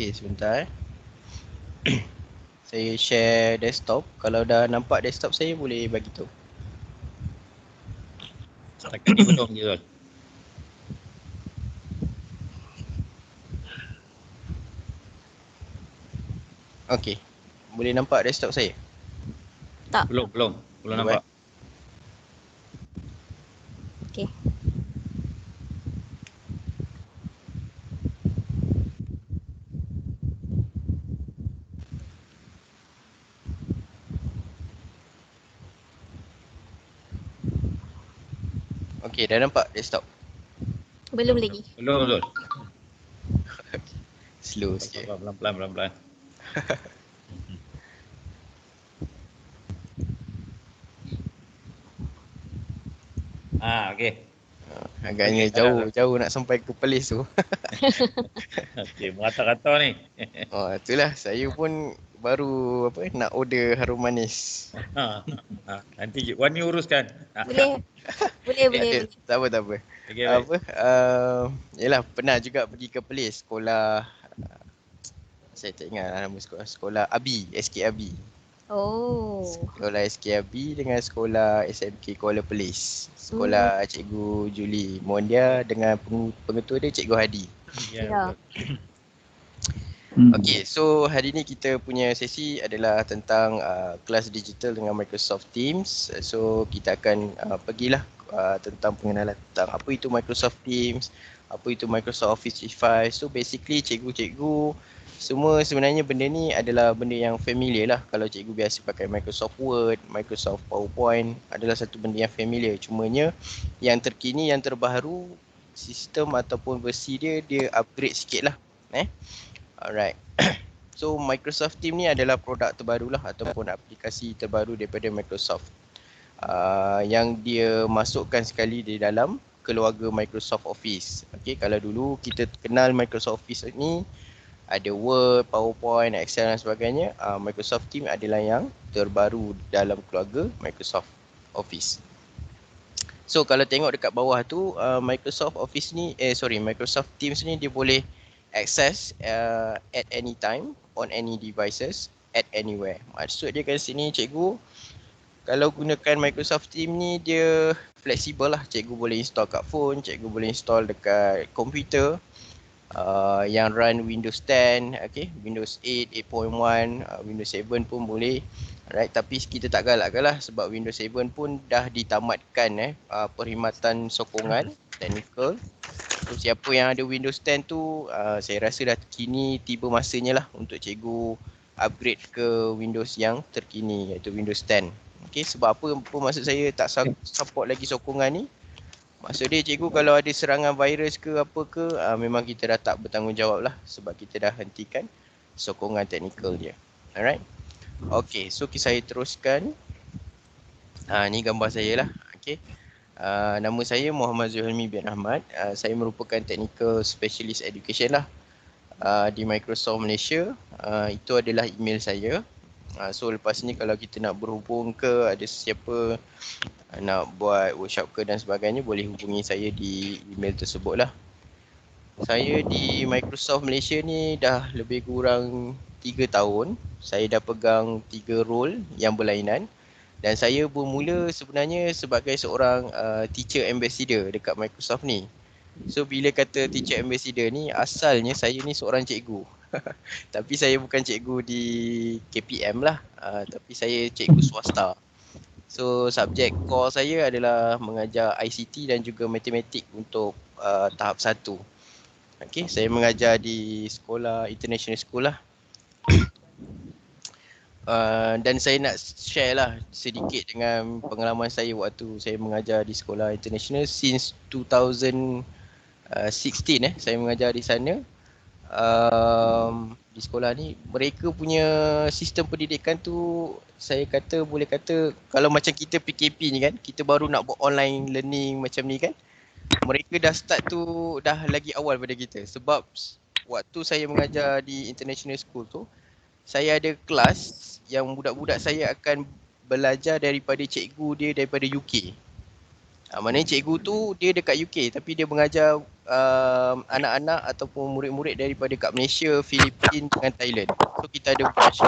Okay, sebentar. Saya share desktop. Kalau dah nampak desktop saya, boleh bagi tahu. Setakat ni belum je Zul. Okay. Boleh nampak desktop saya? Belum nampak. Okey. Okay, dah nampak desktop? Belum lagi. Belum Zul. Slow sikit. Pelan-pelan. Okey. Agaknya Okey, jauh nak sampai ke Perlis tu. Okey, merata-rata ni. Itulah, saya pun baru nak order harum manis. Nanti Wan ni uruskan. Boleh. Tak apa. Okey, baik. Yelah, pernah juga pergi ke Perlis sekolah. Saya tak ingat nama sekolah Abi, SK Abi. Sekolah SK Abi dengan sekolah SMK Kuala Perlis. Sekolah Cikgu Julie Mondia dengan pengetua dia Cikgu Hadi. Ya. Okay, so hari ni kita punya sesi adalah tentang kelas digital dengan Microsoft Teams. So kita akan pergilah tentang pengenalan tentang apa itu Microsoft Teams, apa itu Microsoft Office 365. So basically cikgu-cikgu semua sebenarnya benda ni adalah benda yang familiar lah. Kalau cikgu biasa pakai Microsoft Word, Microsoft PowerPoint adalah satu benda yang familiar. Cumanya yang terkini, yang terbaru, sistem ataupun versi dia upgrade sikit lah. Alright. So Microsoft Teams ni adalah produk terbarulah ataupun aplikasi terbaru daripada Microsoft. Yang dia masukkan sekali di dalam keluarga Microsoft Office. Okay, kalau dulu kita kenal Microsoft Office ni ada Word, PowerPoint, Excel dan sebagainya, Microsoft Teams adalah yang terbaru dalam keluarga Microsoft Office. So kalau tengok dekat bawah tu, Microsoft Teams ni dia boleh access at any time, on any devices, at anywhere. Maksud dia kat sini cikgu, kalau gunakan Microsoft Teams ni dia fleksibel lah. Cikgu boleh install kat phone, cikgu boleh install dekat komputer yang run Windows 10, Windows 8, 8.1, Windows 7 pun boleh. Alright, tapi kita tak galakkan lah sebab Windows 7 pun dah ditamatkan perkhidmatan sokongan technical. So siapa yang ada Windows 10 tu, saya rasa dah kini tiba masanya lah untuk cikgu upgrade ke Windows yang terkini iaitu Windows 10. Okay, sebab apa maksud saya tak support lagi sokongan ni? Maksud dia cikgu kalau ada serangan virus ke apa ke, memang kita dah tak bertanggungjawab lah sebab kita dah hentikan sokongan teknikal dia. Alright. Okay, so saya teruskan. Ni gambar saya lah. Okay. Nama saya Muhammad Zulhilmi bin Ahmad. Saya merupakan Technical Specialist Education lah di Microsoft Malaysia. Itu adalah email saya. So lepas ni kalau kita nak berhubung ke, ada sesiapa nak buat workshop ke dan sebagainya, boleh hubungi saya di email tersebut lah. Saya di Microsoft Malaysia ni dah lebih kurang 3 tahun. Saya dah pegang 3 role yang berlainan. Dan saya bermula sebenarnya sebagai seorang teacher ambassador dekat Microsoft ni. So bila kata teacher ambassador ni, asalnya saya ni seorang cikgu. Tapi saya bukan cikgu di KPM lah, tapi saya cikgu swasta. So subjek core saya adalah mengajar ICT dan juga matematik untuk tahap 1. Okay, saya mengajar di sekolah international school lah. Dan saya nak share lah sedikit dengan pengalaman saya waktu saya mengajar di sekolah international since 2016 saya mengajar di sana. Di sekolah ni mereka punya sistem pendidikan tu, saya kata boleh kata kalau macam kita PKP ni kan, kita baru nak buat online learning macam ni kan, mereka dah start tu dah lagi awal pada kita. Sebab waktu saya mengajar di international school tu, saya ada kelas yang budak-budak saya akan belajar daripada cikgu dia daripada UK. Maknanya cikgu tu dia dekat UK tapi dia mengajar anak-anak ataupun murid-murid daripada kat Malaysia, Filipina dengan Thailand. So kita ada branch.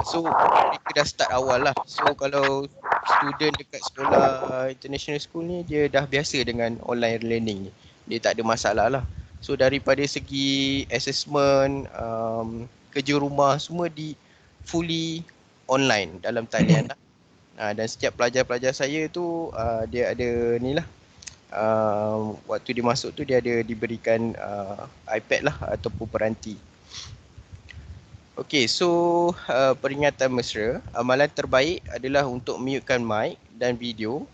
So mereka dah start awal lah. So kalau student dekat sekolah international school ni dia dah biasa dengan online learning ni. Dia tak ada masalah lah. So daripada segi assessment, kerja rumah semua di fully online dalam talian lah. Dan setiap pelajar-pelajar saya tu dia ada ni lah. Waktu dia masuk tu dia ada diberikan iPad lah ataupun peranti. Okey, so peringatan mesra, amalan terbaik adalah untuk mutekan mic dan video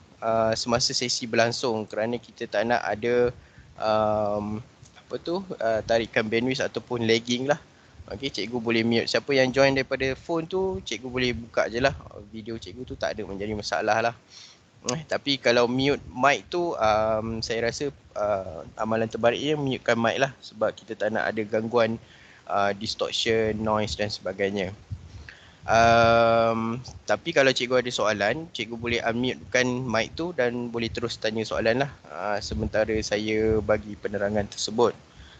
semasa sesi berlangsung kerana kita tak nak ada tarikan bandwidth ataupun lagging lah. Okey, cikgu boleh mute. Siapa yang join daripada phone tu, cikgu boleh buka je lah. Video cikgu tu tak ada menjadi masalah lah. Tapi kalau mute mic tu, saya rasa amalan terbaiknya mutekan mic lah sebab kita tak nak ada gangguan distortion, noise dan sebagainya. Tapi kalau cikgu ada soalan, cikgu boleh unmutekan mic tu dan boleh terus tanya soalan lah sementara saya bagi penerangan tersebut.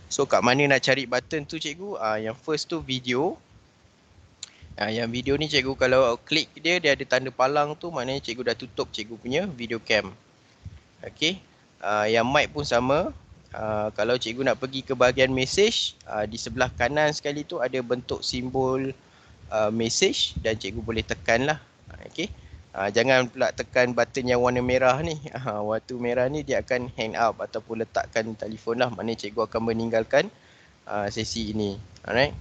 So kat mana nak cari button tu cikgu? Yang first tu video. Yang video ni cikgu kalau klik dia ada tanda palang tu, maknanya cikgu dah tutup cikgu punya video cam. Okey. Yang mic pun sama. Kalau cikgu nak pergi ke bahagian message, di sebelah kanan sekali tu ada bentuk simbol message dan cikgu boleh tekan lah. Okey. Jangan pula tekan button yang warna merah ni. Waktu merah ni dia akan hang up ataupun letakkan telefon lah. Maknanya cikgu akan meninggalkan sesi ini. Alright.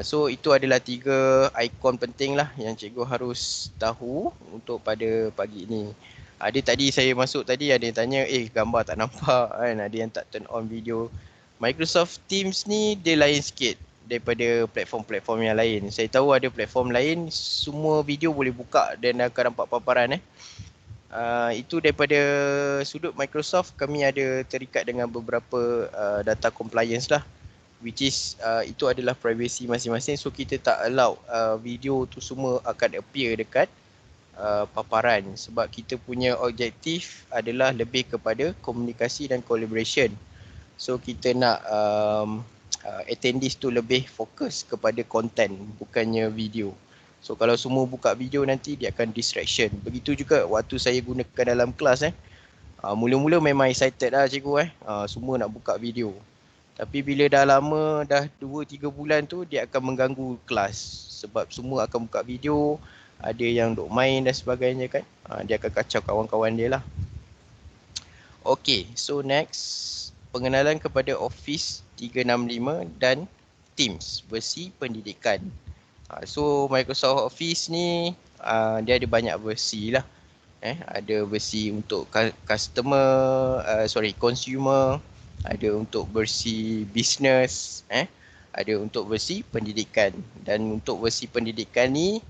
So itu adalah 3 ikon penting lah yang cikgu harus tahu untuk pada pagi ini. Ada tadi saya masuk tadi ada yang tanya, gambar tak nampak kan, ada yang tak turn on video. Microsoft Teams ni dia lain sikit daripada platform-platform yang lain. Saya tahu ada platform lain semua video boleh buka dan akan nampak paparan Itu daripada sudut Microsoft, kami ada terikat dengan beberapa data compliance lah, which is itu adalah privacy masing-masing. So kita tak allow video tu semua akan appear dekat paparan sebab kita punya objektif adalah lebih kepada komunikasi dan collaboration. So kita nak attendees tu lebih fokus kepada content bukannya video. So kalau semua buka video nanti dia akan distraction. Begitu juga waktu saya gunakan dalam kelas mula-mula memang excited lah cikgu semua nak buka video. Tapi bila dah lama, dah 2-3 bulan tu dia akan mengganggu kelas sebab semua akan buka video, ada yang duk main dan sebagainya kan. Dia akan kacau kawan-kawan dia lah. Okay, so next, pengenalan kepada Office 365 dan Teams versi pendidikan. So Microsoft Office ni dia ada banyak versi lah. Ada versi untuk consumer, ada untuk versi business, ada untuk versi pendidikan. Dan untuk versi pendidikan ni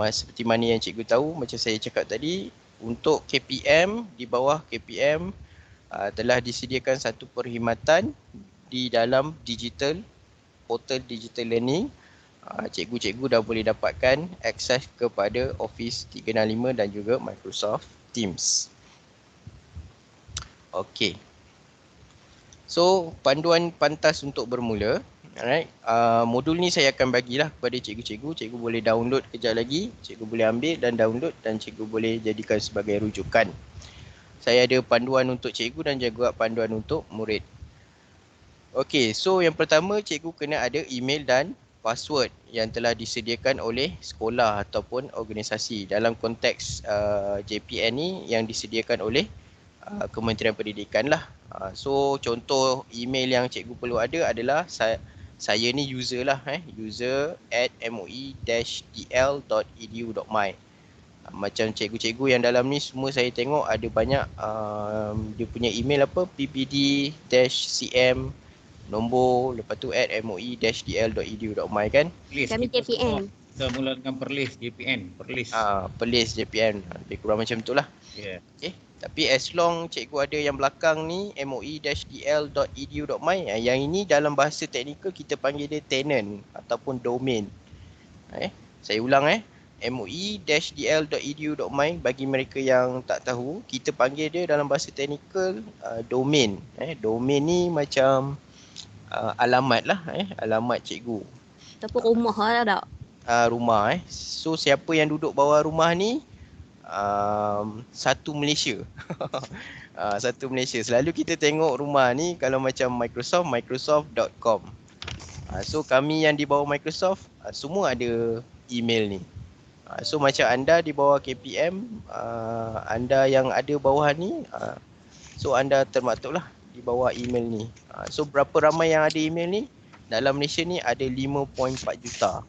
seperti mana yang cikgu tahu, macam saya cakap tadi, untuk KPM, di bawah KPM telah disediakan satu perkhidmatan di dalam portal digital learning. Cikgu-cikgu dah boleh dapatkan akses kepada Office 365 dan juga Microsoft Teams. Okey. So, panduan pantas untuk bermula. Alright. Modul ni saya akan bagilah kepada cikgu-cikgu. Cikgu boleh download kejap lagi. Cikgu boleh ambil dan download dan cikgu boleh jadikan sebagai rujukan. Saya ada panduan untuk cikgu dan juga panduan untuk murid. Okey, so yang pertama cikgu kena ada email dan password yang telah disediakan oleh sekolah ataupun organisasi. Dalam konteks JPN ni yang disediakan oleh Kementerian Pendidikan lah. So contoh email yang cikgu perlu ada adalah saya ni user lah, user@moi-dl.edu.my. Macam cikgu-cikgu yang dalam ni semua saya tengok ada banyak dia punya email ppd-cm nombor lepas tu @moi-dl.edu.my kan. Kami JPN. Kita mula dengan perlis JPN, perlis JPN. Lebih kurang macam itulah. Yeah. Okay. Tapi as long cikgu ada yang belakang ni moi-dl.edu.my, yang ini dalam bahasa teknikal kita panggil dia tenant ataupun domain. Saya ulang moi-dl.edu.my. Bagi mereka yang tak tahu, kita panggil dia dalam bahasa teknikal domain. Domain ni macam alamat lah, alamat cikgu. Ataupun rumah lah tak? Rumah. So siapa yang duduk bawah rumah ni, satu Malaysia. Satu Malaysia. Selalu kita tengok rumah ni kalau macam Microsoft, microsoft.com. So kami yang di bawah Microsoft, semua ada email ni. So macam anda di bawah KPM, anda yang ada bawahan ni, so anda termasuklah di bawah email ni. So berapa ramai yang ada email ni? Dalam Malaysia ni ada 5.4 juta.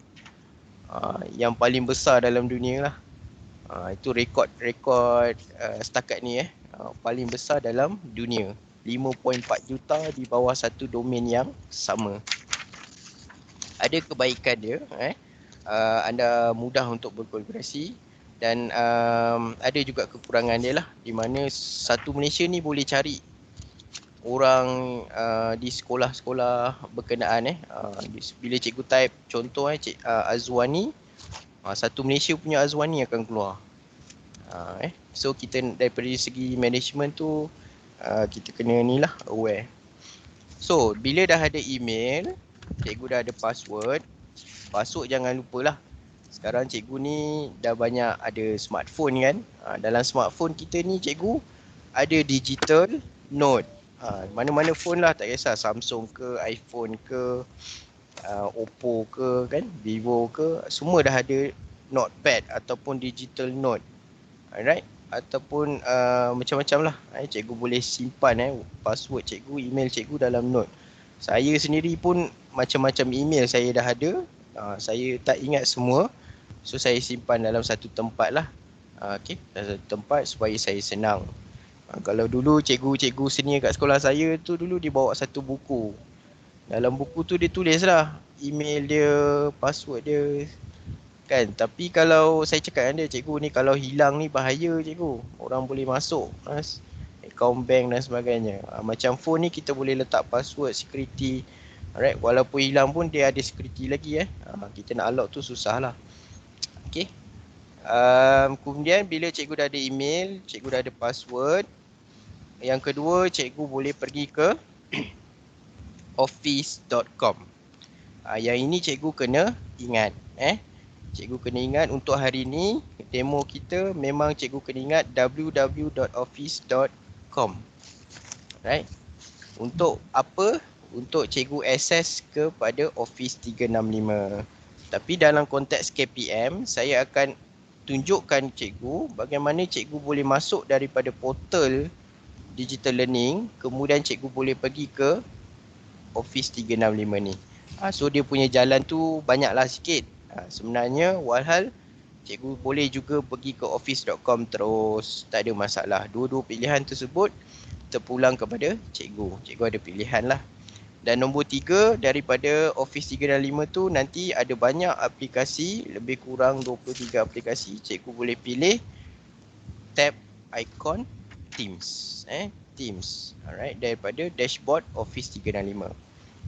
Yang paling besar dalam dunia lah. Itu rekod setakat ni paling besar dalam dunia. 5.4 juta di bawah satu domain yang sama. Ada kebaikan dia, anda mudah untuk berkolaborasi, dan ada juga kekurangan dia lah, di mana satu Malaysia ni boleh cari orang di sekolah-sekolah berkenaan. Bila cikgu type contoh Azwani, satu Malaysia punya Azwani akan keluar. So kita daripada segi management tu, kita kena ni lah, aware. So bila dah ada email, cikgu dah ada password, jangan lupalah. Sekarang cikgu ni dah banyak ada smartphone kan. Dalam smartphone kita ni cikgu ada digital note. Mana-mana phone lah, tak kisah Samsung ke, iPhone ke, Oppo ke kan, Vivo ke, semua dah ada notepad ataupun digital note. Alright, ataupun macam-macam lah. Cikgu boleh simpan password cikgu, email cikgu dalam note. Saya sendiri pun macam-macam email saya dah ada. Saya tak ingat semua. So saya simpan dalam satu tempat lah. Dalam satu tempat supaya saya senang. Kalau dulu cikgu-cikgu senior kat sekolah saya tu dulu dia bawa satu buku. Dalam buku tu dia tulis lah email dia, password dia kan. Tapi kalau saya cakap dengan dia, cikgu ni kalau hilang ni bahaya cikgu. Orang boleh masuk akaun bank dan sebagainya. Macam phone ni kita boleh letak password security. Alright, walaupun hilang pun dia ada security lagi kita nak unlock tu susah lah. Okay. Kemudian bila cikgu dah ada email, cikgu dah ada password, yang kedua cikgu boleh pergi ke office.com. Yang ini cikgu kena ingat. Cikgu kena ingat untuk hari ni demo kita memang cikgu kena ingat www.office.com. Right? Untuk apa? Untuk cikgu akses kepada Office 365. Tapi dalam konteks KPM, saya akan tunjukkan cikgu bagaimana cikgu boleh masuk daripada portal digital learning, kemudian cikgu boleh pergi ke Office 365 ni. So dia punya jalan tu banyaklah sikit. Sebenarnya walhal cikgu boleh juga pergi ke office.com terus, tak ada masalah. Dua-dua pilihan tersebut terpulang kepada cikgu. Cikgu ada pilihan lah. Dan nombor 3, daripada Office 365 tu nanti ada banyak aplikasi, lebih kurang 23 aplikasi. Cikgu boleh pilih tab ikon Teams. Teams. Alright, daripada dashboard Office 365.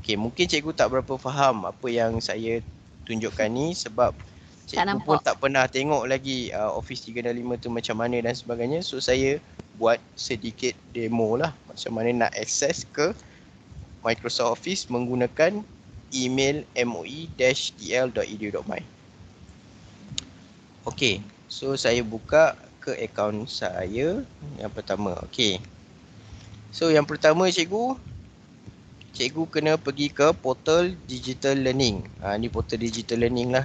Okay, mungkin cikgu tak berapa faham apa yang saya tunjukkan ni sebab cikgu pun tak pernah tengok lagi Office 365 tu macam mana dan sebagainya. So saya buat sedikit demo lah macam mana nak akses ke Microsoft Office menggunakan email moi-dl.edu.my. Okay, so saya buka ke akaun saya yang pertama. Okay, so yang pertama cikgu kena pergi ke portal digital learning. Ni portal digital learning lah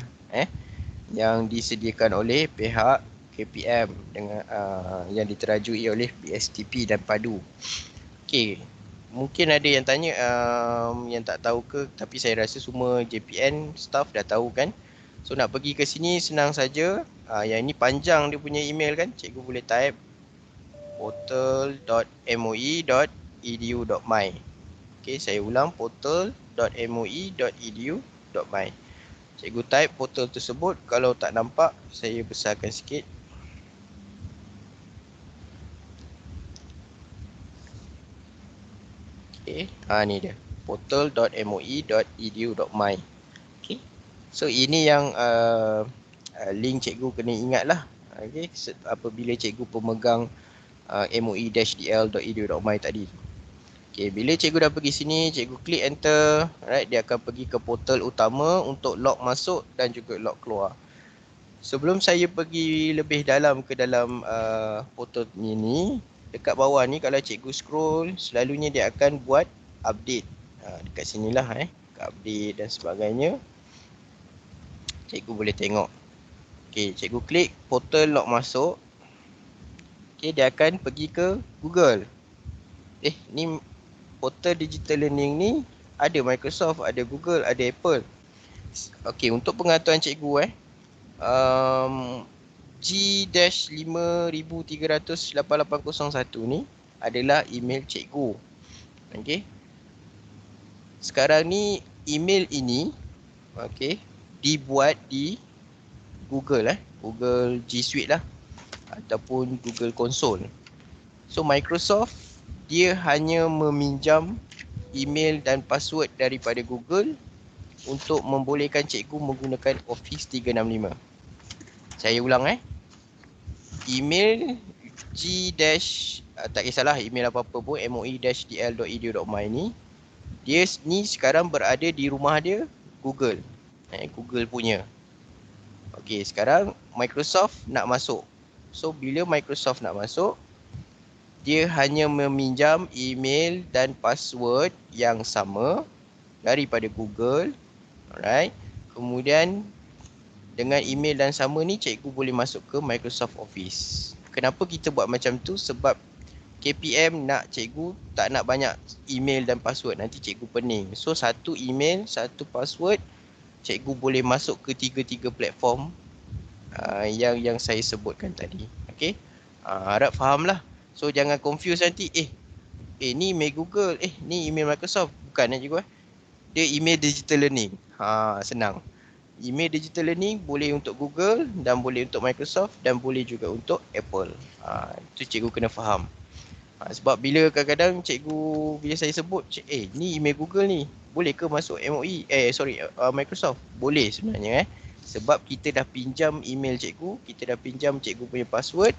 yang disediakan oleh pihak KPM dengan yang diterajui oleh BSTP dan PADU. Okay, mungkin ada yang tanya yang tak tahu ke, tapi saya rasa semua JPN staff dah tahu kan. So nak pergi ke sini senang saja. Yang ini panjang dia punya email kan. Cikgu boleh type portal.moi.edu.my. Okay, saya ulang, portal.moi.edu.my. Cikgu type portal tersebut. Kalau tak nampak, saya besarkan sikit. Okay, ni dia, portal.moi.edu.my. Okay, so ini yang link cikgu kena ingat lah. Okay, apabila cikgu pemegang moi-dl.edu.my tadi. Okay, bila cikgu dah pergi sini, cikgu klik enter, right, dia akan pergi ke portal utama untuk log masuk dan juga log keluar. Sebelum saya pergi lebih dalam ke dalam portal ni, dekat bawah ni kalau cikgu scroll, selalunya dia akan buat update. Dekat sinilah update dan sebagainya. Cikgu boleh tengok. Okay, cikgu klik portal log masuk. Okay, dia akan pergi ke Google. Ni portal digital learning ni ada Microsoft, ada Google, ada Apple. Okay, untuk pengetahuan cikgu G-53008801 ni adalah email cikgu. Okay. Sekarang ni email ini dibuat di Google Google G Suite lah ataupun Google Console. So Microsoft dia hanya meminjam email dan password daripada Google untuk membolehkan cikgu menggunakan Office 365. Saya ulang email tak kisahlah email apa-apa pun, moi-dl.edu.my ni, dia ni sekarang berada di rumah dia Google. Google punya. Okey, sekarang Microsoft nak masuk. So bila Microsoft nak masuk, dia hanya meminjam email dan password yang sama daripada Google. Alright. Kemudian dengan email dan sama ni, cikgu boleh masuk ke Microsoft Office. Kenapa kita buat macam tu? Sebab KPM nak cikgu tak nak banyak email dan password, nanti cikgu pening. So satu email, satu password, cikgu boleh masuk ke tiga-tiga platform yang saya sebutkan tadi. Okay, harap faham lah. So jangan confuse nanti, ni email Google, ni email Microsoft. Bukan cikgu dia email digital learning. Senang. Email digital learning boleh untuk Google dan boleh untuk Microsoft dan boleh juga untuk Apple. Itu cikgu kena faham. Sebab bila kadang-kadang bila saya sebut, ni email Google ni, boleh ke masuk Microsoft? Boleh sebenarnya sebab kita dah pinjam email cikgu, kita dah pinjam cikgu punya password.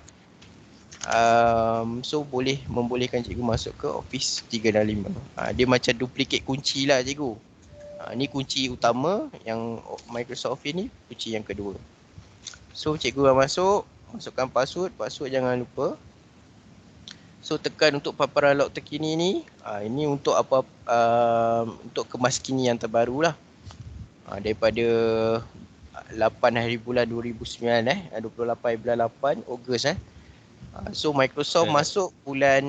So boleh membolehkan cikgu masuk ke Office 365. Dia macam duplicate kunci lah cikgu. Ni kunci utama yang Microsoft Office ni, kunci yang kedua. So cikgu dah masuk, masukkan password jangan lupa. So tekan untuk paparan log terkini ni. Ini untuk untuk kemaskini yang terbaru lah. Daripada 8 hari bulan 2009 28 bulan 8 Ogos So Microsoft masuk bulan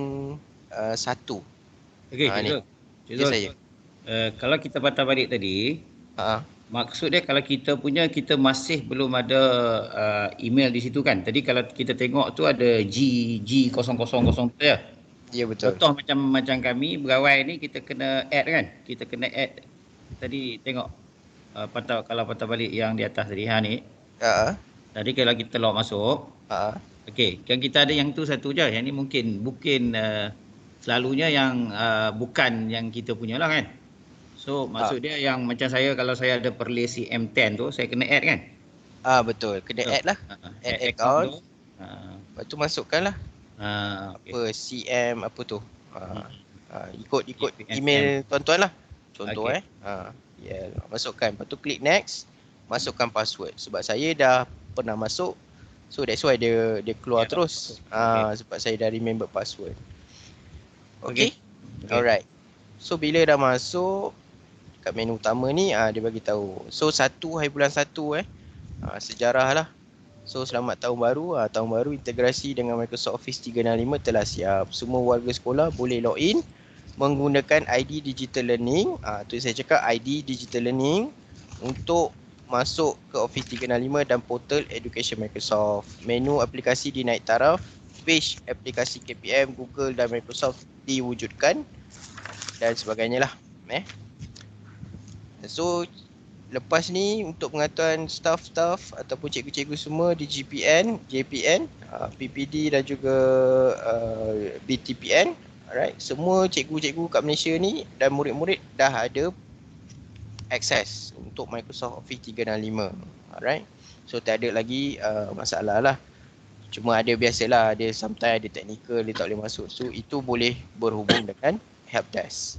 1. Okey, cikgu. Saya. Kalau kita patah balik tadi, maksud dia kalau kita masih belum ada email di situ kan. Tadi kalau kita tengok tu ada G000 tu ya. Ya, betul. Contoh macam kami berawai ni kita kena add kan. Kita kena add. Tadi tengok kalau patah balik yang di atas tadi ni. Tadi kalau kita log masuk. Okey, kan kita ada yang tu satu je. Yang ni mungkin selalunya yang bukan yang kita punya lah kan. So maksud dia yang macam saya, kalau saya ada perlis CM10 tu, saya kena add kan? Betul, kena add lah. Add account. Lepas tu masukkan lah. Apa CM apa tu. Ikut email tuan-tuan lah. Contoh masukkan. Lepas tu klik next. Masukkan password. Sebab saya dah pernah masuk. So that's why dia keluar terus. Sebab saya dah remember password. Okay. Alright. So bila dah masuk kat menu utama ni, dia bagi tahu. So 1 hari bulan 1 sejarah lah. So selamat tahun baru. Tahun baru integrasi dengan Microsoft Office 365 telah siap. Semua warga sekolah boleh login menggunakan ID Digital Learning. Tu saya cakap ID Digital Learning untuk masuk ke Office 365 dan portal Education Microsoft. Menu aplikasi dinaik taraf. Page aplikasi KPM, Google dan Microsoft diwujudkan dan sebagainya lah. So lepas ni untuk pengetahuan staff ataupun cikgu-cikgu semua di JPN, PPD dan juga BTPN, alright, semua cikgu-cikgu kat Malaysia ni dan murid-murid dah ada akses untuk Microsoft Office 365. Alright. So tak ada lagi masalah lah. Cuma ada biasalah, ada sometimes ada technical dia tak boleh masuk. So itu boleh berhubung dengan helpdesk.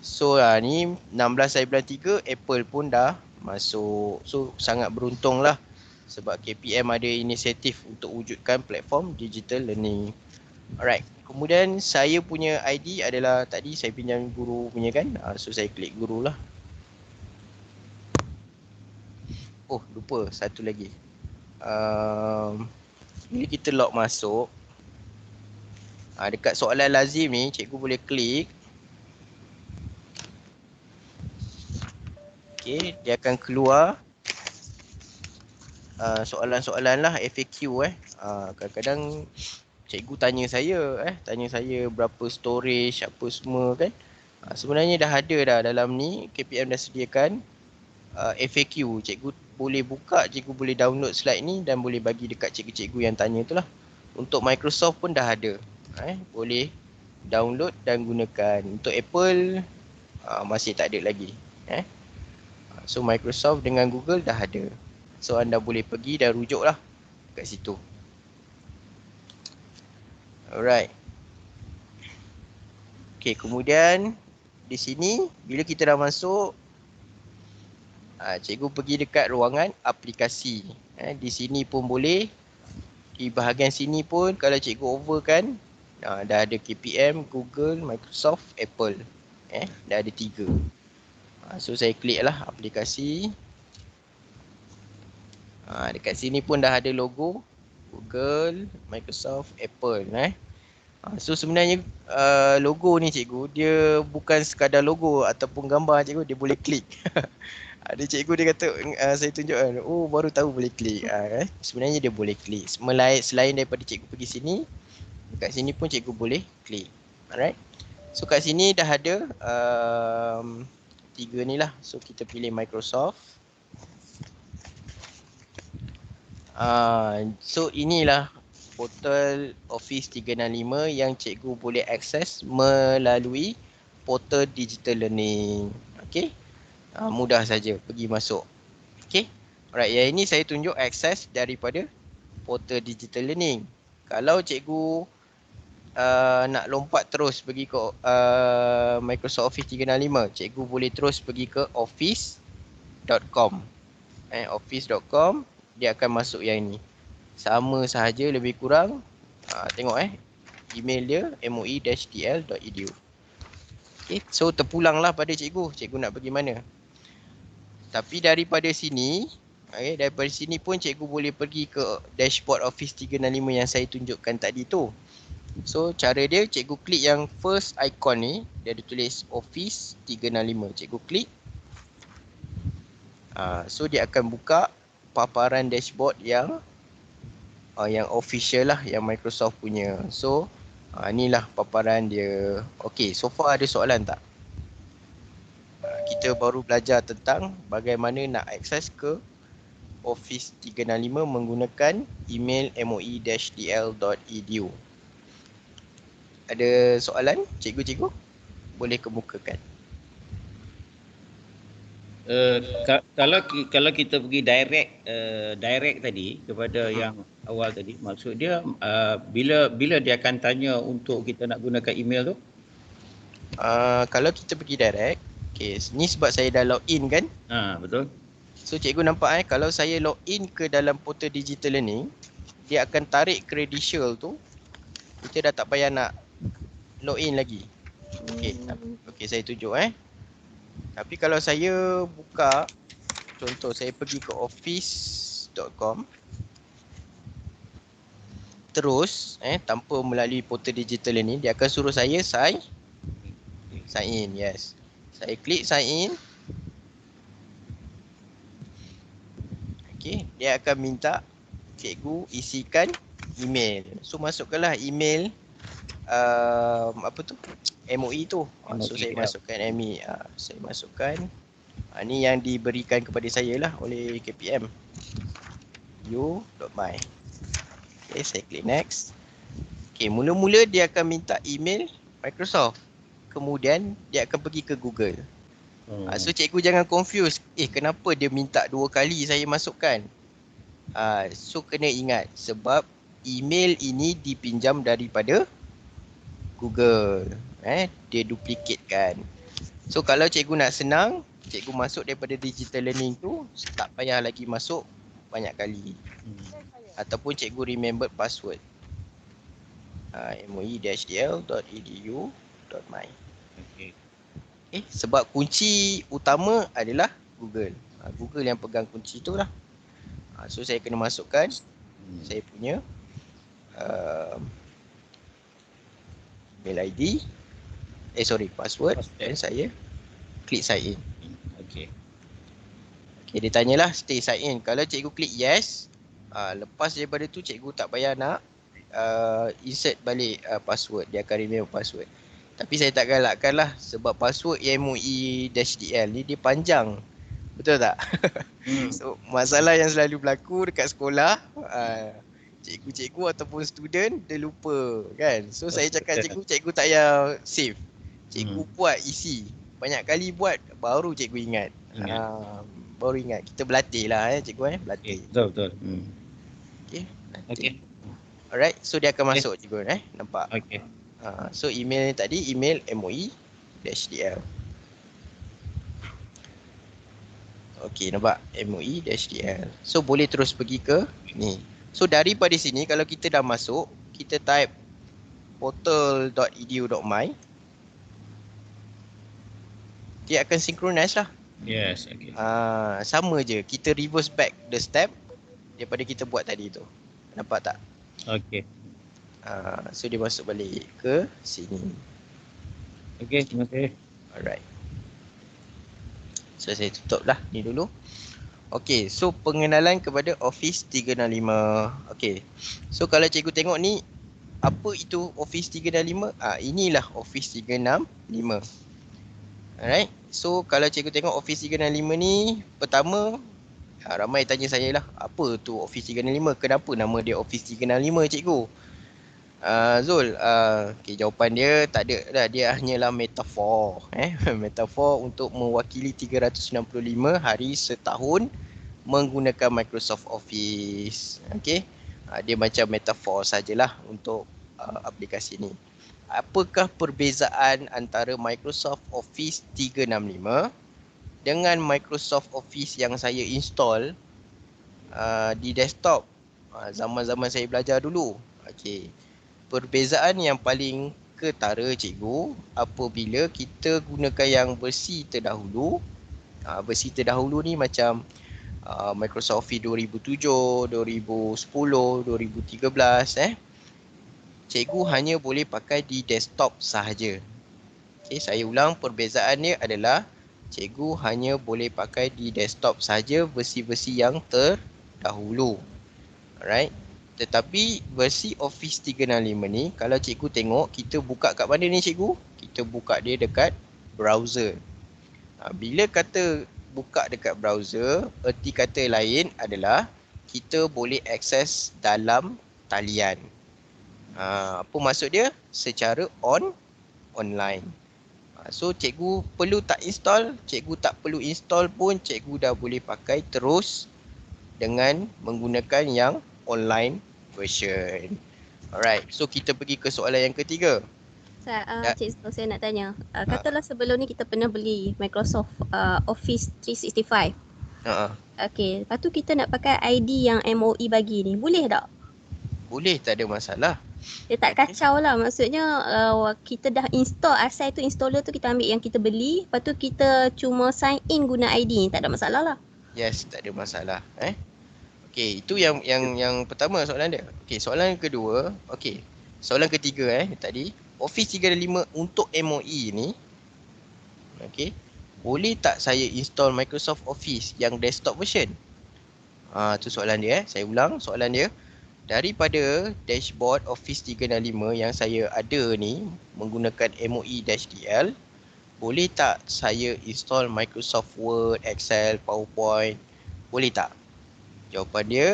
So ni 16/3 Apple pun dah masuk. So sangat beruntung lah sebab KPM ada inisiatif untuk wujudkan platform digital learning. Alright, kemudian saya punya ID adalah tadi saya pinjam guru punya kan. So saya klik guru lah. Oh lupa satu lagi. Bila kita log masuk, dekat soalan lazim ni cikgu boleh klik. Okay, dia akan keluar soalan-soalan lah, FAQ kadang-kadang cikgu tanya saya berapa storage apa semua kan. Sebenarnya dah ada dah dalam ni, KPM dah sediakan FAQ. Cikgu boleh buka, cikgu boleh download slide ni dan boleh bagi dekat cikgu-cikgu yang tanya tu lah. Untuk Microsoft pun dah ada, boleh download dan gunakan. Untuk Apple masih tak ada lagi. So Microsoft dengan Google dah ada. So anda boleh pergi dan rujuk lah kat situ. Alright. Okay, kemudian di sini bila kita dah masuk, cikgu pergi dekat ruangan aplikasi. Di sini pun boleh. Di bahagian sini pun kalau cikgu over kan, dah ada KPM, Google, Microsoft, Apple. Dah ada 3. So saya klik lah aplikasi. Dekat sini pun dah ada logo Google, Microsoft, Apple. So sebenarnya logo ni cikgu, dia bukan sekadar logo ataupun gambar cikgu, dia boleh klik. Ada cikgu dia kata, saya tunjukkan, oh baru tahu boleh klik. Sebenarnya dia boleh klik. Selain daripada cikgu pergi sini, dekat sini pun cikgu boleh klik. Alright. So kat sini dah ada 3 ni lah. So kita pilih Microsoft. So inilah portal Office 365 yang cikgu boleh akses melalui portal digital learning. Okay. Mudah saja pergi masuk. Okay. Alright, yang ini saya tunjuk akses daripada portal digital learning. Kalau cikgu nak lompat terus pergi ke Microsoft Office 365, cikgu boleh terus pergi ke office.com. Office.com, dia akan masuk yang ini. Sama sahaja lebih kurang. Tengok email dia moi-dl.edu. Okay, so terpulanglah pada cikgu. Cikgu nak pergi mana. Tapi daripada sini, daripada sini pun cikgu boleh pergi ke dashboard Office 365 yang saya tunjukkan tadi tu. So cara dia, cikgu klik yang first icon ni, dia ada tulis Office 365. Cikgu klik. So dia akan buka paparan dashboard yang official lah, yang Microsoft punya. So inilah paparan dia. Okay, so far ada soalan tak? Kita baru belajar tentang bagaimana nak akses ke Office 365 menggunakan email moi-dl.edu. Ada soalan, cikgu-cikgu? Boleh kemukakan. Kalau kita pergi direct tadi kepada yang awal tadi, maksud dia bila dia akan tanya untuk kita nak gunakan email tu? Kalau kita pergi direct, okay, ni sebab saya dah login kan? Betul. So cikgu nampak kalau saya login ke dalam portal digital learning, dia akan tarik credential tu. Kita dah tak payah nak login lagi. Okay, saya tunjuk Tapi kalau saya buka, contoh saya pergi ke office.com, terus tanpa melalui portal digital learning, dia akan suruh saya sign in. Yes. Saya klik sign in. Okay, dia akan minta cikgu isikan email. So masukkanlah email MOE tu. So saya masukkan MOE. Saya masukkan. Ni yang diberikan kepada saya lah oleh KPM. you.my. Okay, saya klik next. Okay, mula-mula dia akan minta email Microsoft. Kemudian dia akan pergi ke Google. So cikgu jangan confuse. Kenapa dia minta 2 kali saya masukkan? So kena ingat sebab email ini dipinjam daripada Google. Dia duplicate-kan. So kalau cikgu nak senang, cikgu masuk daripada digital learning tu, tak payah lagi masuk banyak kali. Ataupun cikgu remember password. moi-dl.edu.my. Sebab kunci utama adalah Google. Google yang pegang kunci tu lah. So saya kena masukkan saya punya mail ID, password, dan saya klik sign in. Okay, dia tanyalah stay sign in. Kalau cikgu klik yes, lepas daripada tu cikgu tak payah nak insert balik password. Dia akan remember password. Tapi saya tak galakkan lah sebab password MOE-DL ni dia panjang. Betul tak? So masalah yang selalu berlaku dekat sekolah, cikgu-cikgu ataupun student dia lupa kan. So saya cakap cikgu tak payah save. Cikgu buat isi. Banyak kali buat baru cikgu ingat. Baru ingat. Kita berlatih lah cikgu berlatih. Betul. Okay. Alright, so dia akan masuk cikgu nampak. Okay. So email tadi email MOE-DL. Okay, nampak MOE-DL. So boleh terus pergi ke ni. So daripada sini kalau kita dah masuk, kita type portal.edu.my. Dia akan synchronize lah. Yes, okay. Sama je, kita reverse back the step daripada kita buat tadi tu. Nampak tak? Okay. So dia masuk balik ke sini. Okay, terima kasih. Alright. So saya tutup lah ni dulu. Okay, so pengenalan kepada Office 365. Okay, so kalau cikgu tengok ni, apa itu Office 365? Inilah Office 365. Alright, so kalau cikgu tengok Office 365 ni, pertama ramai tanya saya lah, apa tu Office 365? Kenapa nama dia Office 365 cikgu? Zul, jawapan dia tak ada dah, dia hanyalah metafor. Metafor untuk mewakili 365 hari setahun menggunakan Microsoft Office. Dia macam metafor sajalah untuk aplikasi ni. Apakah perbezaan antara Microsoft Office 365 dengan Microsoft Office yang saya install di desktop zaman-zaman saya belajar dulu? Perbezaan yang paling ketara cikgu, apabila kita gunakan yang versi terdahulu. Versi terdahulu ni macam Microsoft Office 2007, 2010, 2013 cikgu hanya boleh pakai di desktop sahaja. Saya ulang, perbezaannya adalah cikgu hanya boleh pakai di desktop sahaja versi-versi yang terdahulu. Alright. Tetapi versi Office 365 ni, kalau cikgu tengok, kita buka kat mana ni cikgu? Kita buka dia dekat browser. Bila kata buka dekat browser, erti kata lain adalah kita boleh akses dalam talian. Apa maksud dia? Secara online. So cikgu perlu tak install, cikgu tak perlu install pun, cikgu dah boleh pakai terus dengan menggunakan yang online version. Alright, so kita pergi ke soalan yang ketiga. Cikgu, saya nak tanya. Katalah sebelum ni kita pernah beli Microsoft Office 365. Okay, lepas tu kita nak pakai ID yang MOE bagi ni, boleh tak? Boleh, tak ada masalah. Dia tak kacau lah, maksudnya kita dah install, asal tu installer tu kita ambil yang kita beli, lepas tu kita cuma sign in guna ID ni, tak ada masalah lah. Yes, tak ada masalah. Okey, itu yang pertama soalan dia. Okey, soalan yang kedua, soalan ketiga tadi, Office 365 untuk MOE ni, boleh tak saya install Microsoft Office yang desktop version? Tu soalan dia. Saya ulang soalan dia. Daripada dashboard Office 365 yang saya ada ni menggunakan MOE-DL, boleh tak saya install Microsoft Word, Excel, PowerPoint? Boleh tak? Jawapan dia,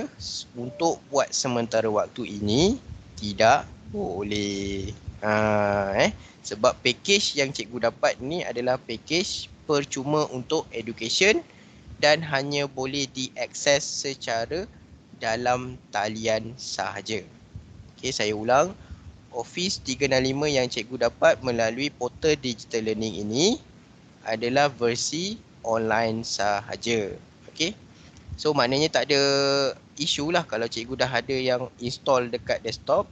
untuk buat sementara waktu ini tidak boleh. Sebab package yang cikgu dapat ni adalah package percuma untuk education dan hanya boleh diakses secara dalam talian sahaja. Okey, saya ulang. Office 365 yang cikgu dapat melalui portal digital learning ini adalah versi online sahaja. Okey. So maknanya tak ada isu lah kalau cikgu dah ada yang install dekat desktop,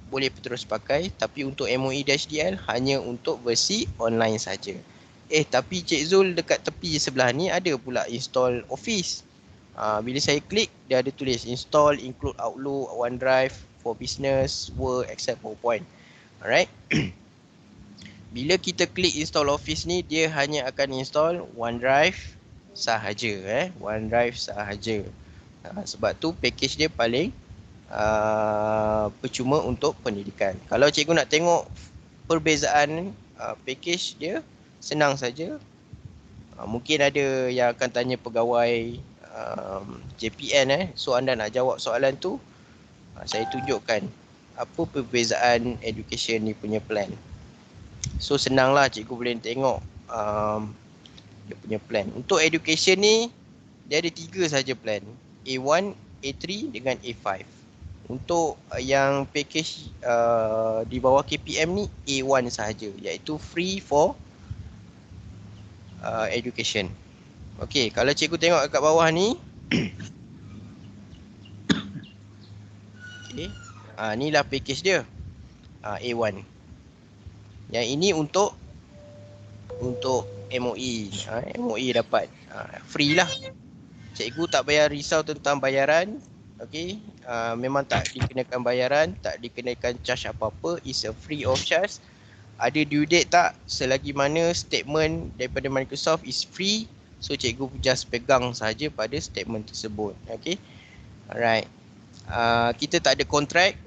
boleh terus pakai, tapi untuk MOE-DL hanya untuk versi online saja. Tapi Cik Zul dekat tepi sebelah ni ada pula install Office. Bila saya klik, dia ada tulis install include Outlook, OneDrive for business, Word, Excel, PowerPoint. Alright. Bila kita klik install Office ni, dia hanya akan install OneDrive sahaja. OneDrive sahaja. Sebab tu package dia paling percuma untuk pendidikan. Kalau cikgu nak tengok perbezaan package dia, senang saja. Mungkin ada yang akan tanya pegawai JPN. So anda nak jawab soalan tu, saya tunjukkan apa perbezaan education ni punya plan. So senanglah cikgu boleh tengok dia punya plan. Untuk education ni dia ada 3 saja plan. A1, A3 dengan A5. Untuk yang package di bawah KPM ni A1 sahaja, iaitu free for education. Okey, kalau cikgu tengok kat bawah ni okey, inilah package dia. A1. Yang ini untuk MOE. MOE dapat free lah. Cikgu tak payah risau tentang bayaran. Okey, memang tak dikenakan bayaran, tak dikenakan charge apa-apa. It's a free of charge. Ada due date tak? Selagi mana statement daripada Microsoft is free, so cikgu just pegang sahaja pada statement tersebut. Okey. Alright. Kita tak ada kontrak.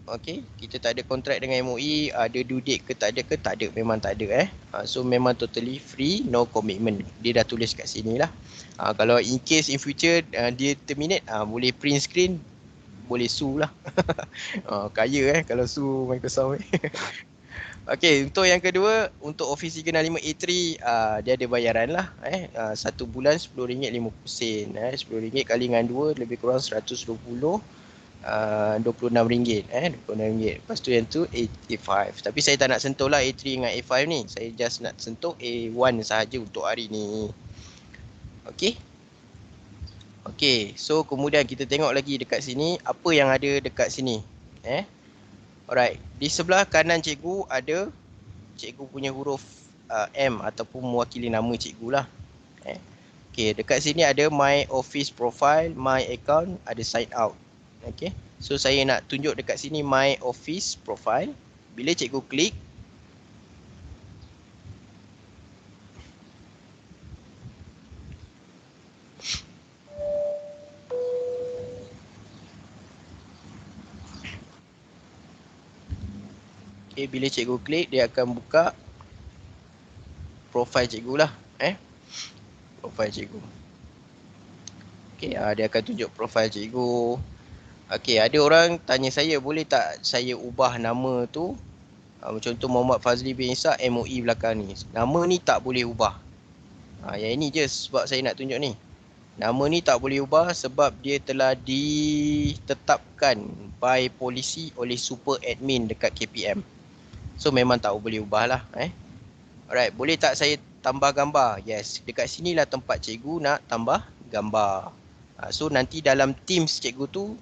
Okey, kita tak ada kontrak dengan MOE. Ada due date ke tak ada ke? Tak ada, memang tak ada. So memang totally free, no commitment. Dia dah tulis kat sini lah. Kalau in case in future dia terminate, boleh print screen, boleh sue lah. Kaya kalau sue Microsoft. Okey, untuk yang kedua, untuk Office 365 A3, dia ada bayaran lah. 1 bulan RM10.50. RM10 kali dengan 2 lebih kurang RM120. RM26. RM26. Lepas tu yang tu A5. Tapi saya tak nak sentuh lah A3 dengan A5 ni. Saya just nak sentuh A1 sahaja untuk hari ni. Okey. Okey, so kemudian kita tengok lagi dekat sini apa yang ada dekat sini. Alright, di sebelah kanan cikgu ada cikgu punya huruf M ataupun mewakili nama cikgu lah. Okey, dekat sini ada my office profile, my account, ada sign out. Okey, so saya nak tunjuk dekat sini my office profile. Bila cikgu klik, bila cikgu klik, dia akan buka profile cikgu lah. Profile cikgu. Okey, dia akan tunjuk profile cikgu. Okey, ada orang tanya saya, boleh tak saya ubah nama tu? Contoh Muhammad Fazli bin Isa, MOE belakang ni. Nama ni tak boleh ubah. Yang ini je sebab saya nak tunjuk ni. Nama ni tak boleh ubah sebab dia telah ditetapkan by polisi oleh super admin dekat KPM. So memang tak boleh ubah lah. Alright, boleh tak saya tambah gambar? Yes, dekat sinilah tempat cikgu nak tambah gambar. So nanti dalam Teams cikgu tu,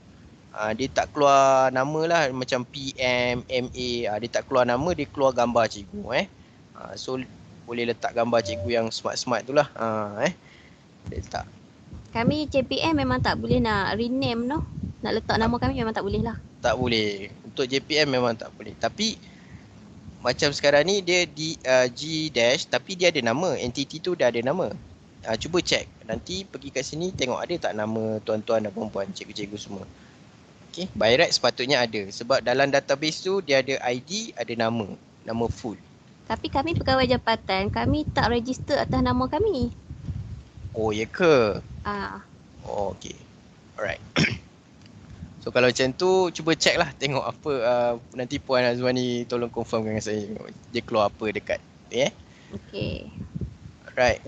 dia tak keluar nama lah macam PM, MA. Dia tak keluar nama, dia keluar gambar cikgu. So boleh letak gambar cikgu yang smart-smart tu lah. Dia letak. Kami JPM memang tak boleh nak rename no. Nak letak nama kami memang tak boleh lah. Tak boleh. Untuk JPM memang tak boleh. Tapi macam sekarang ni dia di G dash tapi dia ada nama. Entity tu dah ada nama. Cuba check. Nanti pergi kat sini tengok ada tak nama tuan-tuan dan perempuan, cikgu-cikgu semua. Okey, by right sepatutnya ada. Sebab dalam database tu dia ada ID, ada nama. Nama full. Tapi kami pegawai jabatan, kami tak register atas nama kami. Oh, ya ke? Oh, okey. Alright. So kalau macam tu, cuba check lah. Tengok apa. Nanti Puan Azwani tolong confirm dengan saya. Dia keluar apa dekat. Okey. Right.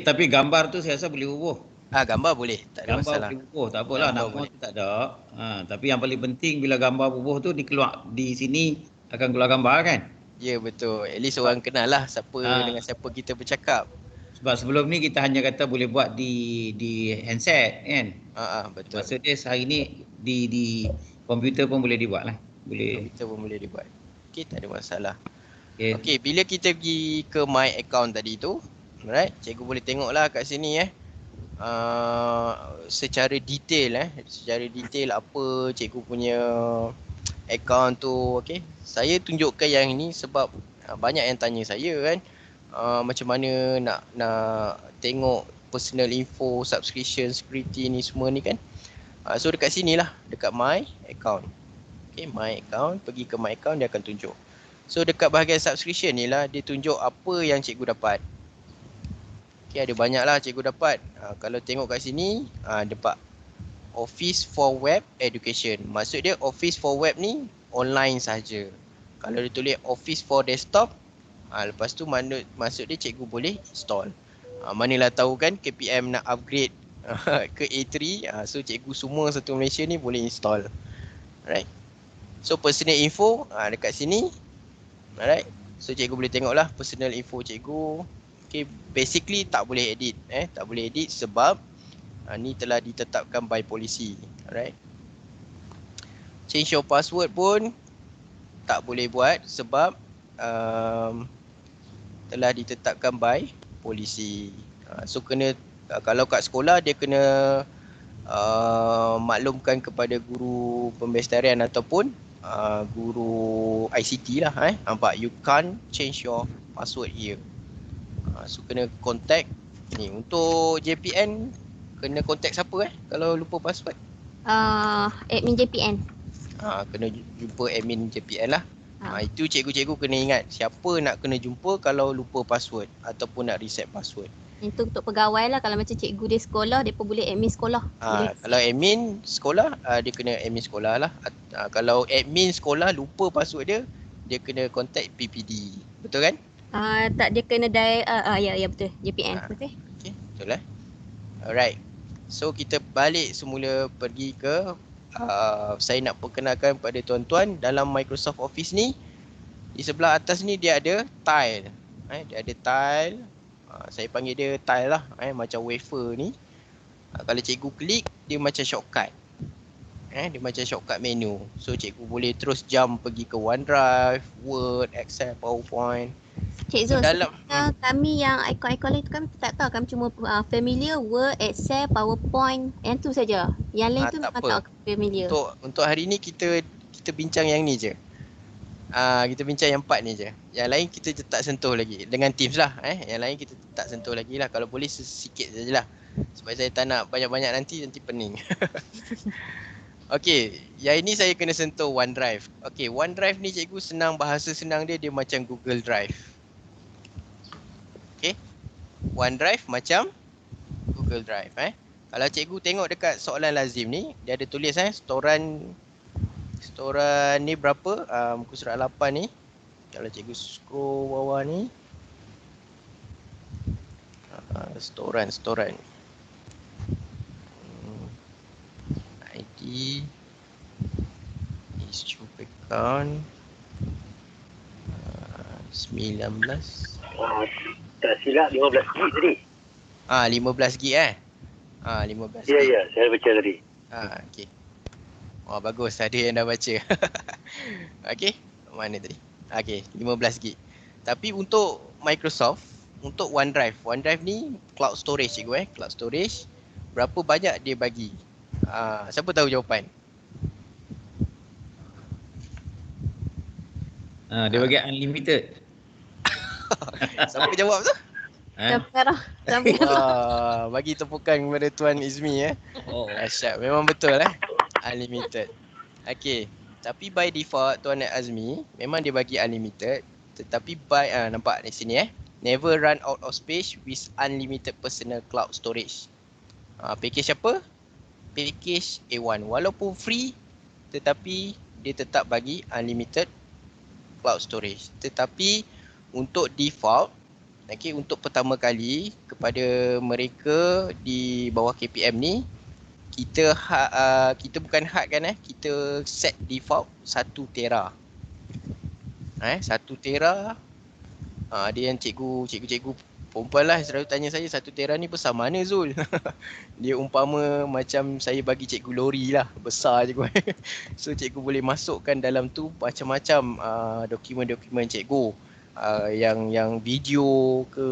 Tapi gambar tu saya rasa boleh ubah. Gambar boleh, tak ada gambar masalah. boleh bubuh, tak apalah, nama tu tak ada. Tapi yang paling penting bila gambar bubuh tu dikeluar di sini akan keluar gambar kan? Ya betul. At least orang kenal lah dengan siapa kita bercakap. Sebab sebelum ni kita hanya kata boleh buat di handset kan? Betul. Maksud dia hari ni di komputer pun boleh dibuat lah. Komputer pun boleh dibuat. Okey, tak ada masalah. Okey, bila kita pergi ke my account tadi tu, right? Cikgu boleh tengoklah kat sini secara detail apa cikgu punya account tu. Okey, saya tunjukkan yang ini sebab banyak yang tanya saya kan, macam mana nak tengok personal info, subscription, security ni semua ni kan. So dekat sini lah, dekat my account. Okey, my account, pergi ke my account dia akan tunjuk. So dekat bahagian subscription ni lah dia tunjuk apa yang cikgu dapat. Okay, ada banyak lah cikgu dapat. Kalau tengok kat sini, dapat Office for Web Education. Maksud dia Office for Web ni online saja. Kalau dia tulis Office for Desktop, lepas tu maksud dia cikgu boleh install. Manalah tahu kan KPM nak upgrade ke A3, so cikgu semua satu Malaysia ni boleh install. Alright. So personal info dekat sini. Alright. So cikgu boleh tengoklah personal info cikgu. Okay, basically tak boleh edit, tak boleh edit sebab ni telah ditetapkan by polisi. Alright. Change your password pun tak boleh buat sebab telah ditetapkan by polisi. So kena, kalau kat sekolah dia kena maklumkan kepada guru pembestarian ataupun guru ICT lah. Nampak, you can't change your password here. So kena contact ni. Untuk JPN kena contact siapa kalau lupa password? Admin JPN. Kena jumpa admin JPN lah. Itu cikgu-cikgu kena ingat siapa nak kena jumpa kalau lupa password ataupun nak reset password. Itu untuk pegawai lah. Kalau macam cikgu di sekolah, dia pun boleh admin sekolah. Kalau admin sekolah, dia kena admin sekolah lah. Kalau admin sekolah lupa password dia, dia kena contact PPD. Betul kan? Tak, dia kena ya betul, JPN. Betul? Okay, betul lah. Alright. So kita balik semula pergi ke saya nak perkenalkan pada tuan-tuan dalam Microsoft Office ni. Di sebelah atas ni dia ada tile. Dia ada tile. Saya panggil dia tile lah, macam wafer ni. Kalau cikgu klik, dia macam shortcut. Dia macam shortcut menu. So cikgu boleh terus jump pergi ke OneDrive, Word, Excel, PowerPoint. Cik Zul, kami yang ikon-ikon itu kami tak tahu. Kami cuma familiar Word, Excel, PowerPoint, yang tu saja. Yang lain tu tak tahu familiar. Untuk hari ni kita bincang yang ni je. Kita bincang yang 4 ni je. Yang lain kita tak sentuh lagi. Dengan Teams lah. Yang lain kita tak sentuh lagi lah. Kalau boleh sikit sajalah. Sebab saya tak nak banyak-banyak nanti pening. Okey, yang ini saya kena sentuh OneDrive. Okey, OneDrive ni cikgu senang, bahasa senang dia macam Google Drive. Okey. OneDrive macam Google Drive. Kalau cikgu tengok dekat soalan lazim ni, dia ada tulis setoran ni berapa? Muka surat 8 ni. Kalau cikgu scroll bawah ni. Setoran. ID issue account 19. Tak silap 15 gig tadi. 15 gig 15 gig. Ya, saya baca tadi. Okey. Wah, bagus, ada yang dah baca. Okey, mana tadi? Okey, 15 gig. Tapi untuk Microsoft, untuk OneDrive ni cloud storage cikgu cloud storage. Berapa banyak dia bagi? Siapa tahu jawapan? Dia bagi unlimited. Siapa jawab tu? Bagi tepukan kepada Tuan Izmi Asyap, memang betul unlimited. Okey, tapi by default Tuan Azmi memang dia bagi unlimited, tetapi nampak di sini never run out of space with unlimited personal cloud storage. Package apa? Package A1. Walaupun free, tetapi dia tetap bagi unlimited cloud storage. Tetapi untuk default Okay, untuk pertama kali kepada mereka di bawah KPM ni, kita bukan hadkan, kita set default 1 tera. 1 tera. Dia yang cikgu perempuan lah selalu tanya saya, 1 tera ni besar mana Zul? Dia umpama macam saya bagi cikgu lori lah, besar cikgu. So cikgu boleh masukkan dalam tu macam-macam dokumen-dokumen cikgu. Yang video ke,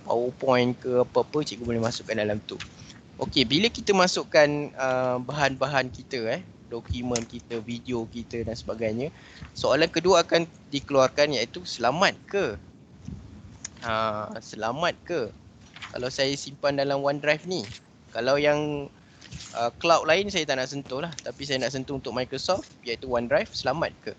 PowerPoint ke, apa-apa cikgu boleh masukkan dalam tu. Okey, bila kita masukkan bahan-bahan kita, dokumen kita, video kita dan sebagainya, soalan kedua akan dikeluarkan iaitu selamat ke? Selamat ke kalau saya simpan dalam OneDrive ni? Kalau yang cloud lain saya tak nak sentuh lah, tapi saya nak sentuh untuk Microsoft iaitu OneDrive, selamat ke?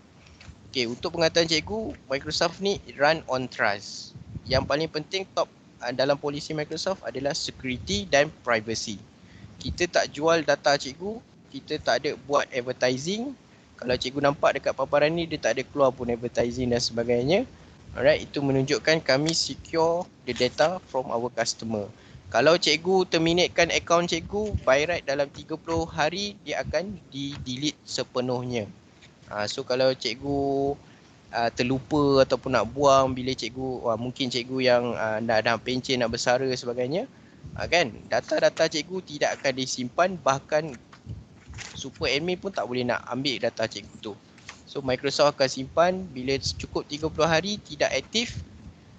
Okey, untuk pengetahuan cikgu, Microsoft ni run on trust. Yang paling penting top dalam polisi Microsoft adalah security dan privacy. Kita tak jual data cikgu, kita tak ada buat advertising. Kalau cikgu nampak dekat paparan ni, dia tak ada keluar pun advertising dan sebagainya. Alright, itu menunjukkan kami secure the data from our customer. Kalau cikgu terminatekan akaun cikgu, by right dalam 30 hari dia akan di-delete sepenuhnya. So kalau cikgu terlupa ataupun nak buang bila cikgu, mungkin cikgu yang nak pencen, nak bersara sebagainya, kan, data-data cikgu tidak akan disimpan, bahkan super admin pun tak boleh nak ambil data cikgu tu. So Microsoft akan simpan, bila cukup 30 hari tidak aktif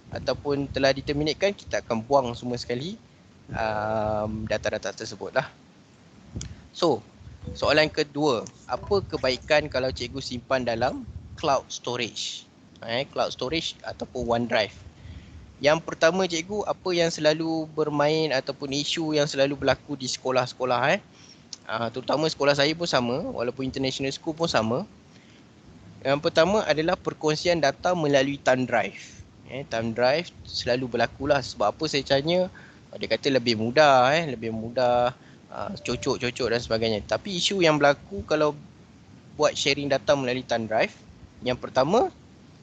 ataupun telah diterminatekan, kita akan buang semua sekali data-data tersebut lah. So soalan kedua, apa kebaikan kalau cikgu simpan dalam cloud storage? Cloud storage ataupun OneDrive. Yang pertama cikgu, apa yang selalu bermain ataupun isu yang selalu berlaku di sekolah-sekolah, terutama sekolah saya pun sama, walaupun international school pun sama. Yang pertama adalah perkongsian data melalui thumb drive. Thumb drive selalu berlaku lah. Sebab apa saya tanya, dia kata lebih mudah, cocok dan sebagainya. Tapi isu yang berlaku kalau buat sharing data melalui thumb drive, yang pertama,